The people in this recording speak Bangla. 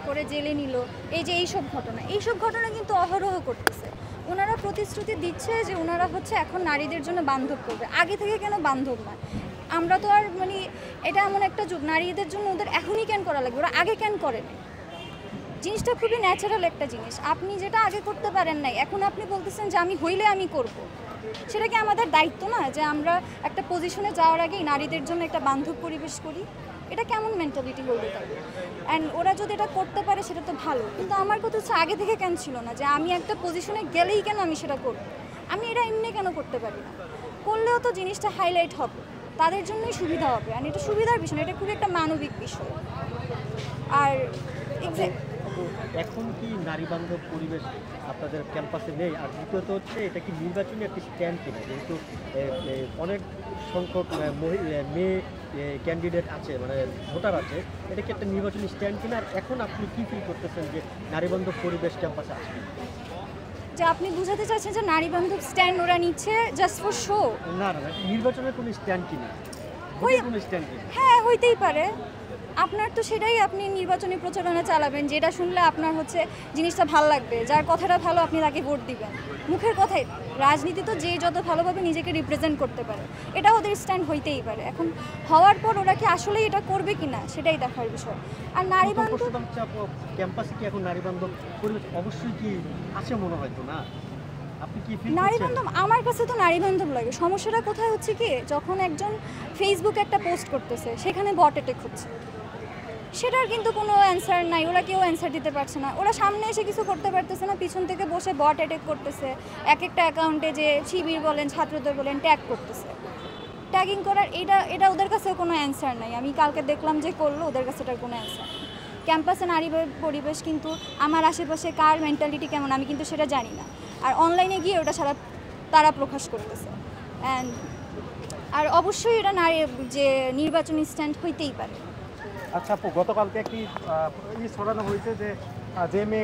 করে জেলে নিল, এই যে এইসব ঘটনা কিন্তু অহরহ করতেছে। ওনারা প্রতিশ্রুতি দিচ্ছে যে ওনারা হচ্ছে এখন নারীদের জন্য বান্ধব করবে, আগে থেকে কেন বান্ধব নয়? আমরা তো আর মানে এটা এমন একটা যুগ, নারীদের জন্য ওদের এখনই কেন করা লাগবে, ওরা আগে কেন করে না? জিনিসটা খুবই ন্যাচারাল একটা জিনিস। আপনি যেটা আগে করতে পারেন নাই, এখন আপনি বলতেছেন যে আমি হইলে আমি করব। সেটা কি আমাদের দায়িত্ব না যে আমরা একটা পজিশনে যাওয়ার আগেই নারীদের জন্য একটা বান্ধব পরিবেশ করি? এটা কেমন মেন্টালিটি হইলে থাকে? অ্যান্ড ওরা যদি এটা করতে পারে সেটা তো ভালো, কিন্তু আমার কথা হচ্ছে আগে থেকে কেন ছিল না যে আমি একটা পজিশনে গেলেই কেন আমি সেটা করব? আমি এটা এমনি কেন করতে পারি না? করলেও তো জিনিসটা হাইলাইট হবে, তাদের জন্যই সুবিধা হবে। আর এটা সুবিধার বিষয় না, এটা খুবই একটা মানবিক বিষয়। আর এখন কি নারী বান্ধব পরিবেশ আপনাদের ক্যাম্পাসে নেই? আর দ্বিতীয়ত হচ্ছে এটা কি নির্বাচনী একটি স্ট্যান্ড কিনা? যেহেতু অনেক সংখ্যক মেয়ে ক্যান্ডিডেট আছে, মানে ভোটার আছে, এটা কি একটা নির্বাচনী স্ট্যান্ড কিনা? আর এখন আপনি কি ফিল করতেছেন যে নারী বান্ধব পরিবেশ ক্যাম্পাসে আছে? যে আপনি বুঝাতে চাচ্ছেন যে নারী বান্ধব স্ট্যান্ড ওরা নিচ্ছে জাস্ট ফর শো? না না, নির্বাচনের কোনো স্ট্যান্ড কিনা, কোনো স্ট্যান্ড কিনা? হ্যাঁ, হইতেই পারে। আপনার তো সেটাই, আপনি নির্বাচনী প্রচারণা চালাবেন, যেটা শুনলে আপনার হচ্ছে জিনিসটা ভালো লাগবে, যার কথাটা ভালো আপনি তাকে ভোট দিবেন। মুখের কথাই, রাজনীতি তো যে যত ভালোভাবে নিজেকে রিপ্রেজেন্ট করতে পারে, এটা ওদের স্ট্যান্ড হইতেই পারে। এখন হওয়ার পর ওরা কি আসলেই এটা করবে কিনা সেটাই দেখার বিষয়। আর নারী বান্ধব ক্যাম্পাসে কি এখন নারী বান্ধব পরিবেশ অবশ্যই কি আছে মনে হয় তো না? আপনি কি ফিল নারী করছেন? বান্ধব, আমার কাছে তো নারী বান্ধব লাগে। সমস্যাটা কোথায় হচ্ছে কি, যখন একজন ফেসবুকে একটা পোস্ট করতেছে সেখানে বট অ্যাটাক হচ্ছে, সেটার কিন্তু কোনো অ্যান্সার নাই, ওরা কেউ অ্যান্সার দিতে পারছে না। ওরা সামনে এসে কিছু করতে পারতেছে না, পিছন থেকে বসে বট অ্যাটাক করতেছে। এক একটা অ্যাকাউন্টে যে শিবির বলেন, ছাত্রদের বলেন, ট্যাগ করতেছে। ট্যাগিং করার এটা ওদের কাছে কোনো অ্যান্সার নাই। আমি কালকে দেখলাম যে করলো, ওদের কাছে এটার কোনো অ্যান্সার নেই। ক্যাম্পাসে নারী পরিবেশ কিন্তু আমার আশেপাশে কার মেন্টালিটি কেমন আমি কিন্তু সেটা জানি না। আর অনলাইনে গিয়ে ওটা তারা প্রকাশ করতেছে। অ্যান্ড আর অবশ্যই এটা যে নির্বাচনী স্ট্যান্ড হইতেই পারে। আচ্ছা আপু, গতকালকে একটি ছড়ানো হয়েছে যে যে মেয়ে